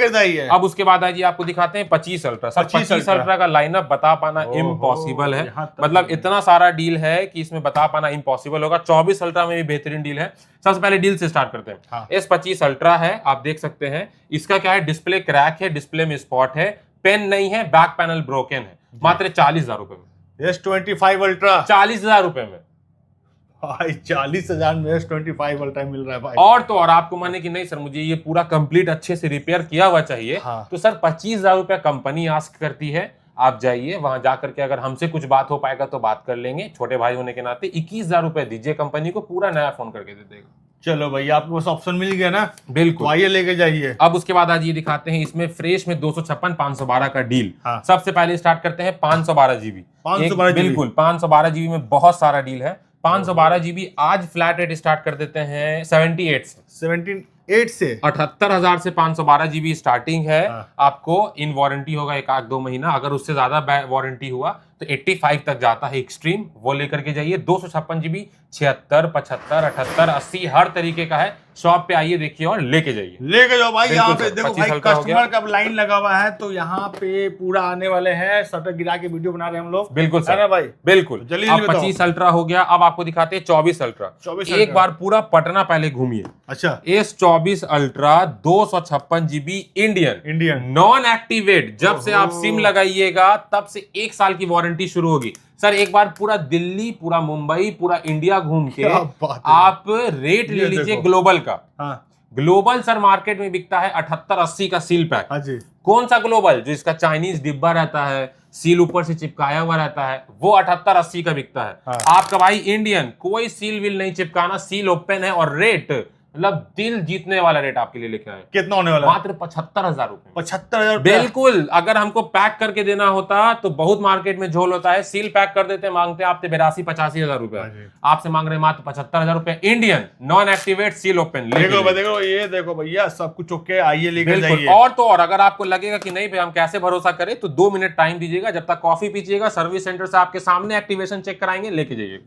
जाइए। अब उसके बाद आइए आपको दिखाते हैं 25 अल्ट्रा। सर 25 अल्ट्रा का लाइनअप बता पाना इम्पॉसिबल है, मतलब इतना सारा डील है कि इसमें बता पाना इम्पॉसिबल होगा। 24 अल्ट्रा में भी बेहतरीन डील है। सबसे पहले डील से स्टार्ट करते हैं। S25 अल्ट्रा है, आप देख सकते हैं। इसका क्या है, डिस्प्ले क्रैक है, डिस्प्ले में स्पॉट है, पेन नहीं है, बैक पैनल ब्रोकन है। मात्र 40,000 रुपए में। S25 अल्ट्रा 40,000 रुपए में भाई, 40,000 में S25 अल्ट्रा मिल रहा है भाई। और तो और आपको माने कि नहीं सर मुझे ये पूरा कंप्लीट अच्छे से रिपेयर किया हुआ चाहिए, तो सर 25,000 रुपया कंपनी आस्क करती है। आप जाइए वहां जाकर के, अगर हमसे कुछ बात हो पाएगा तो बात कर लेंगे, छोटे भाई होने के नाते। 21,000 रुपए दीजिए, कंपनी को पूरा नया फोन करके दे देगा। चलो भैया आपको बस ऑप्शन मिल गया ना, बिल्कुल, तो आइए लेके जाइए। अब उसके बाद आज ये दिखाते हैं इसमें फ्रेश में 256 512 का डील। सबसे पहले स्टार्ट करते हैं 512 जीबी। बिल्कुल 512 जीबी में बहुत सारा डील है। 512 जीबी आज फ्लैट रेट स्टार्ट कर देते हैं 78 से 78,000 से 512 जीबी स्टार्टिंग है। आपको इन वारंटी होगा 1-2 महीना, अगर उससे ज्यादा वारंटी हुआ तो 85 तक जाता है एक्सट्रीम, वो लेकर के जाइए। 256 जीबी 76, 75, 78, 80 हर तरीके का है। शॉप पे आइए, देखिए और लेके जाइए। लेके जाओ भाई। यहाँ पे सर, देखो 25 भाई हल्का हो कस्टमर का लाइन लगा हुआ है, तो यहाँ पे पूरा आने वाले हैं। शटर गिरा के वीडियो बना रहे हैं हम लोग। बिल्कुल सर, है ना भाई? बिल्कुल। जल्दी अब बताओ। 25 अल्ट्रा हो गया, अब आपको दिखाते हैं 24 अल्ट्रा। 24 एक बार पूरा पटना पहले घूमिए। अच्छा, S24 ultra 256 GB Indian non activate. जब से आप सिम लगाइएगा तब से 1 साल की वारंटी शुरू होगी। सर एक बार पूरा दिल्ली, पूरा मुंबई, पूरा इंडिया घूम के क्या बात है। आप रेट ले लीजिए ग्लोबल का। हाँ ग्लोबल सर मार्केट में बिकता है 78-80 का सील पैक। हाँ जी। कौन सा ग्लोबल? जो इसका चाइनीज डिब्बा रहता है, सील ऊपर से चिपकाया हुआ रहता है, वो 78-80 का बिकता है। हाँ। आपका भाई इंडियन, कोई सील विल नहीं चिपकाना, सील ओपन है और रेट मतलब दिल जीतने वाला रेट आपके लिए लेके आए। कितना होने वाला है? मात्र 75,000 रुपए। 75,000? बिल्कुल। अगर हमको पैक करके देना होता तो बहुत मार्केट में झोल होता है, सील पैक कर देते, मांगते आपसे 82-85,000 रुपए, आपसे मांग रहे मात्र 75,000 रुपए। Indian non activate seal open. देखो ये देखो भैया, सब कुछ ओके, आइए लेकर जाइए। और तो और अगर आपको लगेगा कि नहीं भाई हम कैसे भरोसा करें, तो 2 मिनट टाइम दीजिएगा, जब तक कॉफी पीजिएगा, सर्विस सेंटर से आपके सामने एक्टिवेशन चेक कराएंगे, लेके जाइए।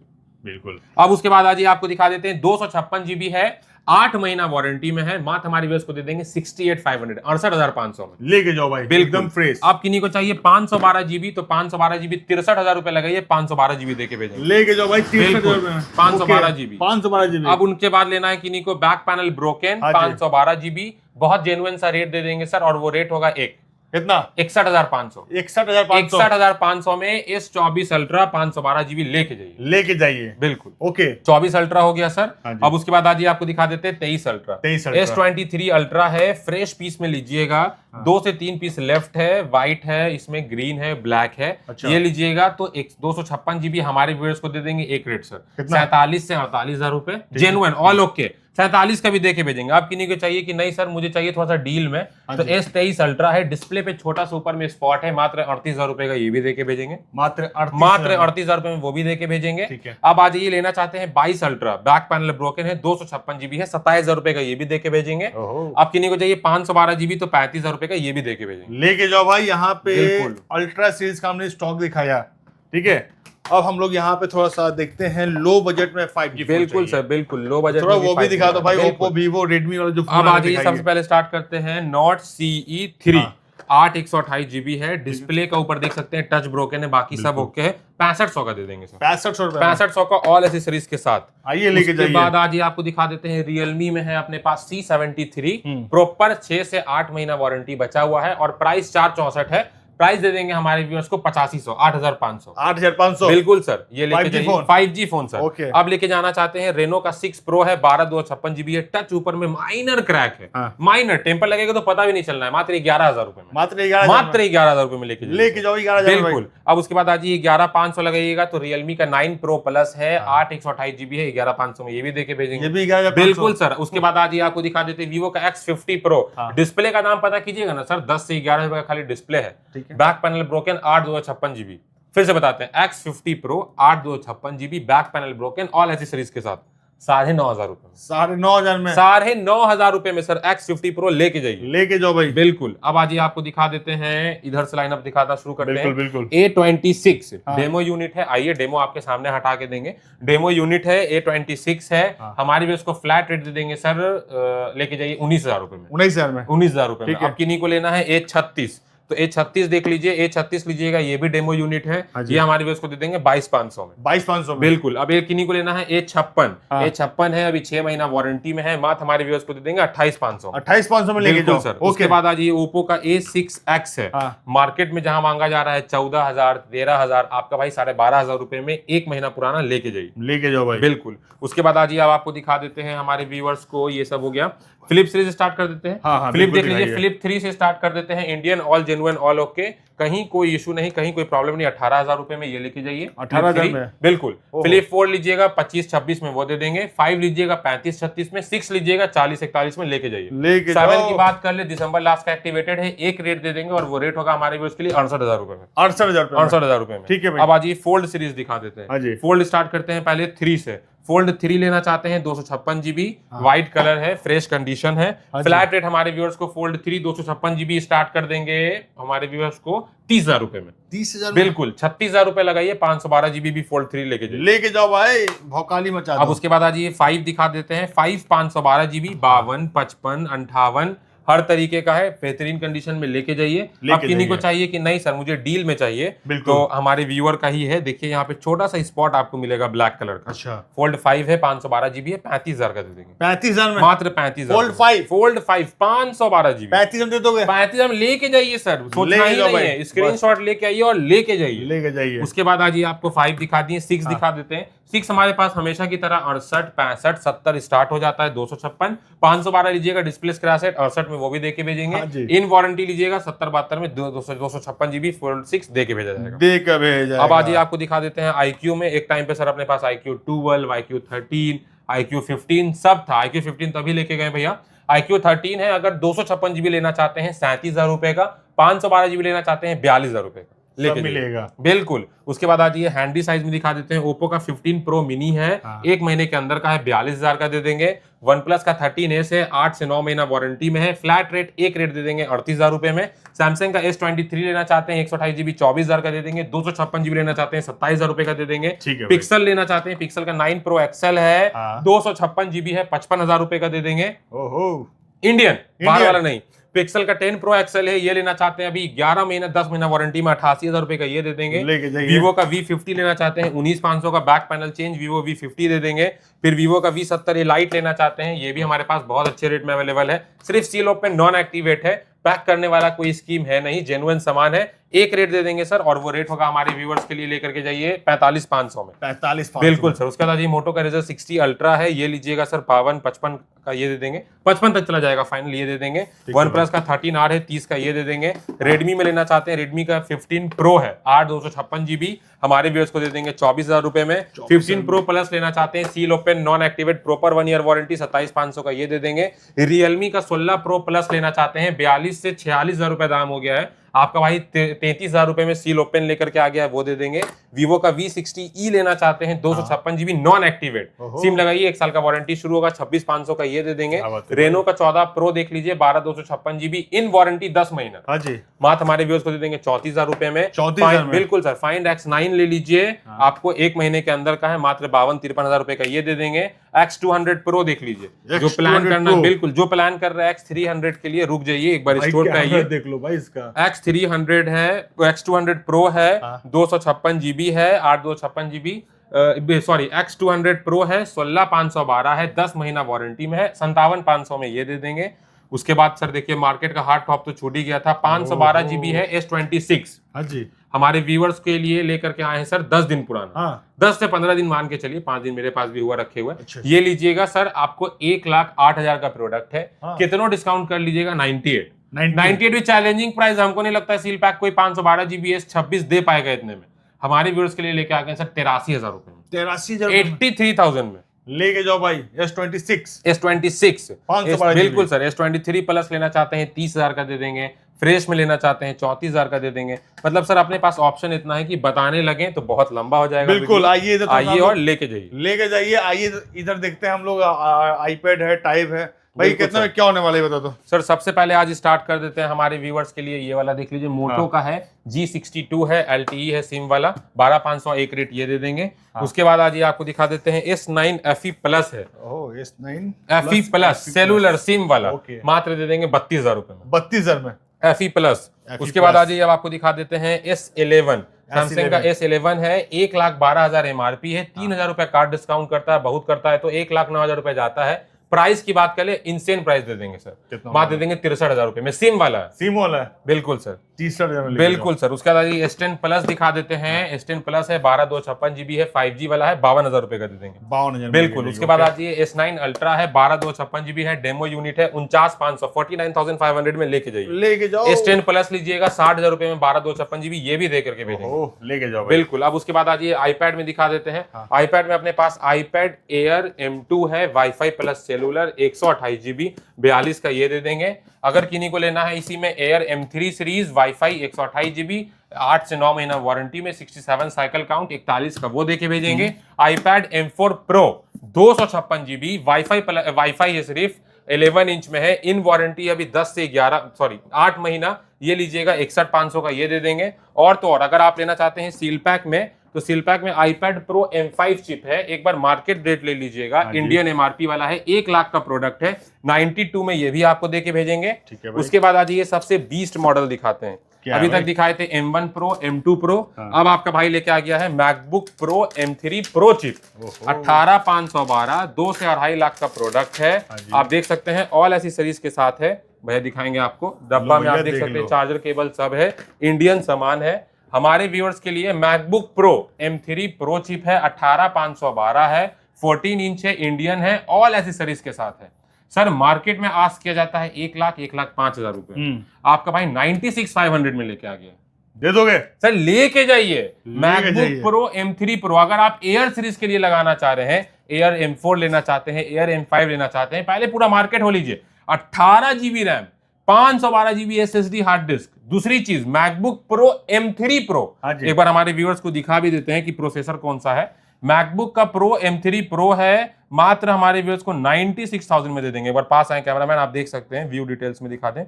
बिल्कुल। अब उसके बाद आज आपको दिखा देते हैं 256 जीबी है, 8 महीना वारंटी में है, मात्र हमारी व्यूअर्स को दे देंगे 68,500, 68,500 में। लेके जाओ भाई, एकदम फ्रेश। आप किन्हीं को चाहिए 512 जीबी, तो 512 जीबी 63,000 रुपए लगाइए, 512 जीबी देके भेजेंगे। लेके जाओ भाई 63,000 में 512 जीबी। 512 जीबी। अब उनके बाद लेना है किन्हीं को बैक पैनल ब्रोकन 512 जीबी, बहुत जेन्युइन सा रेट दे देंगे सर, और वो रेट होगा कितना? 61,500। 61,500 में S24 अल्ट्रा 512 जीबी लेके जाइए। बिल्कुल ओके। 24 अल्ट्रा हो गया सर। हाँ अब उसके बाद आज आपको दिखा देते हैं 23 अल्ट्रा। S23 अल्ट्रा है, फ्रेश पीस में लीजिएगा। 2 से 3 पीस लेफ्ट है, व्हाइट है, इसमें ग्रीन है, ब्लैक है। अच्छा। ये लीजिएगा तो 256 जीबी हमारे व्यूअर्स को दे देंगे एक रेट सर, 47 से 48,000 रुपए, जेन्युइन ऑल ओके। 47 का भी देके भेजेंगे। आप किन्हीं को चाहिए कि नहीं सर मुझे चाहिए थोड़ा सा डील में, तो S23 अल्ट्रा है, डिस्प्ले पे छोटा सा ऊपर में स्पॉट है, मात्र 38,000 रुपए का ये भी देके भेजेंगे। मात्र 38,000 रुपए में वो भी देके भेजेंगे। अब आज ये लेना चाहते हैं 22 अल्ट्रा, बैक पैनल ब्रोकन है, 256 जीबी है, 27,000 रुपए का ये भी देके भेजेंगे। अब किन्हीं को चाहिए 512 जीबी, तो 35,000 रुपए का ये भी देके भेजेंगे। लेके जाओ भाई। यहाँ पे अल्ट्रा सीरीज का हमने स्टॉक दिखाया, ठीक है। अब हम लोग यहाँ पे थोड़ा सा देखते हैं लो बजट में 5G। बिल्कुल सर, बिल्कुल लो बजट थोड़ा वो भी दिखा दो भाई, ओप्पो, वीवो, रेडमी वाला जो। अब आज ये सबसे पहले स्टार्ट करते हैं नॉट CE3। 8 128 जीबी है, डिस्प्ले का ऊपर देख सकते हैं टच ब्रोकन है, बाकी सब ओके है। 6500 का दे देंगे सर, 6500 का ऑल एसेसरीज के साथ। आइए लेके जाइए। उसके बाद आज ये आपको दिखा देते हैं रियलमी में है अपने पास C73 प्रॉपर 6 से 8 महीना वारंटी बचा हुआ है, और प्राइस 464 है। प्राइस दे देंगे हमारे व्यूअर्स को 8500, 8,500। 8,500 बिल्कुल सर, ये लेके जाइए 5G फोन सर। ओके। अब लेके जाना चाहते हैं रेनो का 6 प्रो है, 12/256 जीबी है, टच ऊपर में माइनर क्रैक है। माइनर टेम्पर लगेगा तो पता भी नहीं चलना है, मात्र 11,000 रुपए में। मात्र 11,000 रुपए में लेके जाओ 11,000। बिल्कुल। अब उसके बाद आज ये 11,500 लगाइएगा तो रियलमी का 9 प्रो प्लस है, 8 128 जीबी है, 11,500 में ये भी देके भेजेंगे। ये भी 11,500। बिल्कुल सर। उसके बाद आज ये आपको दिखा देते हैं वीवो का X50 प्रो। डिस्प्ले का नाम पता कीजिएगा ना सर, 10 से 11 रुपए का खाली डिस्प्ले है। Back panel broken 8/256 GB. फिर से बताते हैं, X50 pro 8/256 GB, back panel broken, all accessories के साथ 9,500 रुपए। 9,500 में 9,500 रुपए में सर X50 प्रो लेके जाइए। लेके जाओ भाई। बिल्कुल। अब आज ये आपको दिखा देते हैं, इधर से लाइनअप दिखाना शुरू करते हैं। बिल्कुल। A26 डेमो यूनिट है, आइए डेमो आपके सामने हटा के देंगे। डेमो यूनिट है, A26 है, हमारी भी उसको फ्लैट रेट दे देंगे सर, लेके जाइए 19,000 रुपए में। 19,000 रुपए में। अब किन्हीं को लेना है A36, तो A36 देख लीजिए, A36 लीजिएगा, ये भी डेमो यूनिट है, ये हमारे व्यूअर्स को दे देंगे 22,500 में। 22,500 बिल्कुल। अब एक किन्हीं को लेना है A56, A56 है, अभी 6 महीना वारंटी में है, मात्र हमारे व्यूअर्स को दे देंगे 28,500। 28,500 में लेके जाओ सर। उसके बाद आज ये ओप्पो का A6X है, मार्केट में जहां मांगा जा रहा है 14,000 13,000, आपका भाई 12,500 रुपए में 1 महीना पुराना लेके जाइए। लेके जाओ भाई। बिल्कुल। उसके बाद आज ये आपको दिखा देते हैं हमारे व्यूअर्स को, ये सब हो गया। फ्लिप सीरीज स्टार्ट कर देते हैं। फ्लिप देख लीजिए, फ्लिप 3 से स्टार्ट कर देते हैं। Indian, all genuine, all okay, कहीं कोई इशू नहीं, कहीं कोई प्रॉब्लम नहीं। 18,000 रुपए में ये लेके जाइए। 18,000 में बिल्कुल। फ्लिप 4 लीजिएगा 25-26 में वो दे देंगे, 5 लीजिएगा 35-36 में, 6 लीजिएगा 40-41 में लेके जाइए। 7 की बात कर ले, दिसंबर लास्ट का एक्टिवेटेड है, एक रेट दे देंगे, और वो रेट होगा हमारे व्यूअर्स के लिए 68,000 रुपए में। 68,000 रुपए में। ठीक है। अब आज ये फोल्ड सीरीज दिखा देते हैं। फोल्ड स्टार्ट करते हैं पहले 3 से। फोल्ड 3 लेना चाहते हैं 256 जीबी, व्हाइट कलर है, फ्रेश कंडीशन है। फ्लैट रेट हमारे व्यूअर्स को फोल्ड 3 256 जीबी स्टार्ट कर देंगे हमारे व्यूअर्स को 30,000 रुपए में। 30,000 बिल्कुल 36,000 रुपए लगाइए, 512 जीबी भी फोल्ड 3 लेके जाओ भाई, भौकाली मचा दो। अब उसके बाद आज ये 5 दिखा देते हैं। 5 512 जीबी, 52, 55, 58 हर तरीके का है, बेहतरीन कंडीशन में लेके जाइए। अब किन्हीं को चाहिए कि नहीं सर मुझे डील में चाहिए, तो हमारे व्यूअर का ही है। देखिए यहाँ पे छोटा सा स्पॉट आपको मिलेगा ब्लैक कलर का। अच्छा, फोल्ड 5 है, 512 जीबी है, 35,000 का दे देंगे। 35,000 में मात्र 35,000। फोल्ड 5 512 जीबी 35,000 दे दोगे? 35,000 में लेके जाइए सर, सोचना ही नहीं है, स्क्रीनशॉट लेके आइए और लेके जाइए। उसके बाद आज ये आपको 5 दिखा दिए, 6 दिखा देते हैं। 6 हमारे पास हमेशा की तरह 68, 65, 70 स्टार्ट हो जाता है, 256, 512 लीजिएगा डिस्प्ले क्रैश है, 68 में वो भी देके भेजेंगे। इन वारंटी लीजिएगा 70-72 में 256 जीबी फोल्ड 6 देके भेजा जाएगा। अब आज ये आपको दिखा देते हैं iQOO में। एक टाइम पे सर अपने पास iQOO 12, iQOO 13, iQOO 15 सब था। iQOO 15 तभी लेके गए भैया। iQOO 13 है, अगर 256 जीबी लेना चाहते हैं 37,000 रुपए का, 512 जीबी लेना चाहते हैं 42,000 रुपए का लेके मिलेगा। बिल्कुल। उसके बाद आज ये हैंडी साइज में दिखा देते हैं। ओप्पो का 15 प्रो मिनी है, 1 महीने के अंदर का है, 42,000 का दे देंगे। वन प्लस का 13S है, 8 से 9 महीना वारंटी में है। फ्लैट रेट एक रेट दे देंगे 38,000 रुपए में। सैमसंग का S23 लेना चाहते हैं 128 जीबी 24,000 का दे देंगे। 256 जीबी लेना चाहते हैं 27,000 रुपए का दे देंगे। पिक्सल लेना चाहते हैं, पिक्सल का 9 प्रो एक्सएल है, 256 जीबी है, 55,000 रुपए का दे देंगे। इंडियन बाहर वाला नहीं। पिक्सल का 10 प्रो एक्सएल है, ये लेना चाहते हैं अभी 11 महीना 10 महीना वारंटी में 88,000 रुपए का ये दे देंगे। वीवो का V50 लेना चाहते हैं 19,500 का back panel change, Vivo V50 दे देंगे। फिर वीवो का V70 लाइट लेना चाहते हैं, ये भी हमारे पास बहुत अच्छे रेट में अवेलेबल है। सिर्फ सील ओपन नॉन एक्टिवेट है, पैक करने वाला कोई स्कीम है नहीं, जेन्युइन सामान है। एक रेट दे देंगे सर, और वो रेट होगा हमारे व्यूअर्स के लिए लेकर के जाइए 45,500 में। 45,500 बिल्कुल सर। उसके बाद ये मोटो का रेजर 60 अल्ट्रा है, ये लीजिएगा सर 52, 55 का ये दे देंगे, 55 तक चला जाएगा फाइनल, ये दे देंगे। वन प्लस का 13R है, 30 का ये दे देंगे। रेडमी में लेना चाहते हैं, रेडमी का 15 प्रो है, 8 256 जीबी, हमारे व्यूअर्स को दे देंगे 24,000 रुपए में। 15 प्रो प्लस लेना चाहते हैं, seal open non activate proper 1 year warranty, 27,500 का ये दे देंगे। रियलमी का 16 प्रो प्लस लेना चाहते हैं, 42 से 46,000 रुपए दाम हो गया है आपका भाई, 33,000 रुपए में सील ओपन लेकर के आ गया है, वो दे देंगे। वीवो का V60E लेना चाहते हैं 256 जीबी नॉन एक्टिवेट, सिम लगाइए 1 साल का वारंटी शुरू होगा, 26,500 का ये दे देंगे। रेनो का 14 प्रो देख लीजिए, 12 256 जीबी इन वारंटी 10 महीना, मात्र हमारे व्यूअर्स को दे देंगे 34,000 रुपए में। 34,000 में बिल्कुल सर। फाइंड X9 ले लीजिए, आपको 1 महीने के अंदर का है, मात्र 52-53,000 रुपए का ये दे देंगे। X200 प्रो देख लीजिए, जो प्लान करना, बिल्कुल जो प्लान कर रहा है X300 के लिए रुक जाइए, एक बार स्टोर पे आइए, देख लो भाई इसका। X300 है, X200 प्रो है, 256 जीबी है, 8 256 जीबी, सॉरी X200 प्रो है, 16,512 है, 10 महीना वारंटी में है, 57,500 में ये दे देंगे। उसके बाद सर देखिए मार्केट का हार्ड टॉप तो छूट ही गया था, 512 जीबी है, S26 हमारे व्यूअर्स के लिए लेकर के आए हैं सर, 10 दिन पुराना, 10 से 15 दिन मान के चलिए, 5 दिन मेरे पास भी हुआ रखे हुए। ये लीजिएगा सर, आपको 1,08,000 का प्रोडक्ट है, कितना डिस्काउंट कर लीजिएगा? 98 भी चैलेंजिंग प्राइस, हमको नहीं लगता है सील पैक कोई 512 जीबी S26 दे पाएगा इतने में। हमारे व्यूअर्स के लिए लेके आ गए सर 83,000 रुपए में, 83,000 में लेके जाओ भाई। S26 बिल्कुल सर। S23 प्लस लेना चाहते हैं 30,000 का दे देंगे, फ्रेश में लेना चाहते हैं 34,000 का दे देंगे। मतलब सर अपने पास ऑप्शन इतना है कि बताने लगे तो बहुत लंबा हो जाएगा। बिल्कुल आइए और लेके जाइए। आइए इधर देखते हैं हम लोग। आईपैड है, टाइप है भाई, कितना में क्या होने वाला है बता दो सर। सबसे पहले आज स्टार्ट कर देते हैं हमारे व्यूअर्स के लिए, ये वाला देख लीजिए, मोटो का है, G62 है, LTE है, सिम वाला, 12,500 एक रेट ये दे देंगे। उसके बाद आज ये आपको दिखा देते हैं S9 FE प्लस है, S9 FE plus cellular SIM वाला, मात्र दे देंगे 32,000 रुपए में, 32,000 में FE प्लस। उसके बाद आज ये अब आपको दिखा देते हैं S11, सैमसंग का S11 है, 1,12,000 MRP है, 3,000 रुपए कार्ड डिस्काउंट करता है, बहुत करता है तो 1,09,000 रुपए जाता है। प्राइस की बात करें, इंसेन प्राइस दे देंगे सर, बात दे देंगे 63,000 रुपए में, सिम वाला है। बिल्कुल सर, 30,000 में बिल्कुल सर। उसके बाद S10 प्लस दिखा देते हैं, S10 प्लस है, 12 256 जीबी है, 5G वाला है, 52,000 रुपए का दे देंगे, 52,000 बिल्कुल। उसके बाद आज ये S9 अल्ट्रा है, 12 256 जीबी है, डेमो यूनिट है, 49,500 49,500 में लेके जाओ। S10 प्लस लीजिएगा 60,000 रुपए में, 12 256 जीबी, ये भी दे करके भेजेंगे, लेके जाओ बिल्कुल। अब उसके बाद आज ये iPad में दिखा देते हैं। iPad में अपने पास iPad Air M2 है, वाईफाई प्लस सेलुलर 128 GB 42 का ये दे देंगे। अगर किन्हीं को लेना है इसी में air M3 series wifi 128 GB 8 से 9 महीना वारंटी में 67 साइकिल काउंट 41 का वो देके भेजेंगे। iPad M4 Pro 256 GB wifi है सिर्फ 11 इंच में है, इन वारंटी अभी 8 महीना, ये लीजिएगा 61,500 का ये दे देंगे। और तो और अगर आप लेना चाहते हैं सील पैक में, तो सील पैक में iPad Pro M5 चिप है, एक बार मार्केट रेट ले लीजिएगा, इंडियन MRP वाला है, 1 लाख का प्रोडक्ट है, 92 में ये भी आपको देके भेजेंगे। उसके बाद आज ये सबसे बीस्ट मॉडल दिखाते हैं। अभी तक दिखाए थे M1 Pro, M2 Pro, अब आपका भाई लेके आ गया है MacBook Pro M3 Pro chip, 18,512, 2 से 2.5 लाख का प्रोडक्ट है। आप देख सकते हैं ऑल एसेसरीज के साथ है, भैया दिखाएंगे आपको, डब्बा में आप देख सकते हैं चार्जर केबल सब है, इंडियन सामान है। हमारे व्यूअर्स के लिए MacBook pro M3 pro chip है, 18,512 है, 14 इंच है, इंडियन है, ऑल एसेसरीज के साथ है। सर मार्केट में आस्क किया जाता है 1,05,000 रुपए, आपका भाई 96,500 में लेके आ गया, दे दोगे? सर लेके जाइए मैकबुक प्रो M3 प्रो। अगर आप एयर सीरीज के लिए लगाना चाह रहे हैं, एयर M4 लेना चाहते हैं, एयर M5 लेना चाहते हैं, पहले पूरा मार्केट हो लीजिए। 18 GB RAM, 512 GB SSD hard disk. दूसरी चीज मैकबुक प्रो M3 प्रो, एक बार हमारे व्यूअर्स को दिखा भी देते हैं कि प्रोसेसर कौन सा है। मैकबुक का प्रो M3 प्रो है, मात्र हमारे व्यूअर्स को 96,000 में दे देंगे। एक बार पास आए कैमरामैन, आप देख सकते हैं, व्यू डिटेल्स में दिखा दें।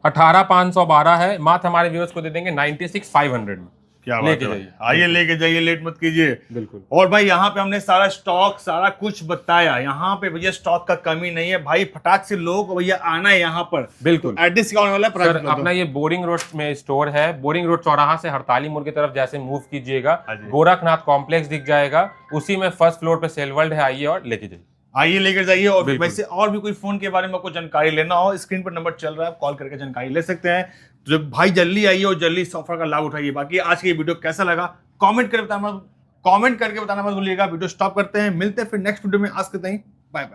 18,512 है, मात्र हमारे व्यूअर्स को दे देंगे 96,500 में। क्या बात है, आइए लेके जाइए, लेट मत कीजिए। बिल्कुल। और भाई यहाँ पे हमने सारा स्टॉक सारा कुछ बताया, यहाँ पे भैया स्टॉक का कमी नहीं है भाई, फटाक से लोगों को भैया आना है यहाँ पर। बिल्कुल। एड्रेस क्या होने वाला है? सर अपना ये बोरिंग रोड में स्टोर है, बोरिंग रोड चौराहा से हड़ताली मोड़ की तरफ जैसे मूव कीजिएगा, गोरखनाथ कॉम्प्लेक्स दिख जाएगा, उसी में फर्स्ट फ्लोर पे सेल वर्ल्ड है, आइए और लेके जाइए, आइए लेकर जाइए। और वैसे और भी कोई फोन के बारे में आपको जानकारी लेना हो, स्क्रीन पर नंबर चल रहा है, आप कॉल करके जानकारी ले सकते हैं। तो भाई जल्दी आइए और जल्दी इस ऑफर का लाभ उठाइए। बाकी आज की वीडियो कैसा लगा कमेंट करके बताना मत भूलिएगा। वीडियो स्टॉप करते हैं, मिलते हैं फिर नेक्स्ट वीडियो में। आज के लिए बाय बाय।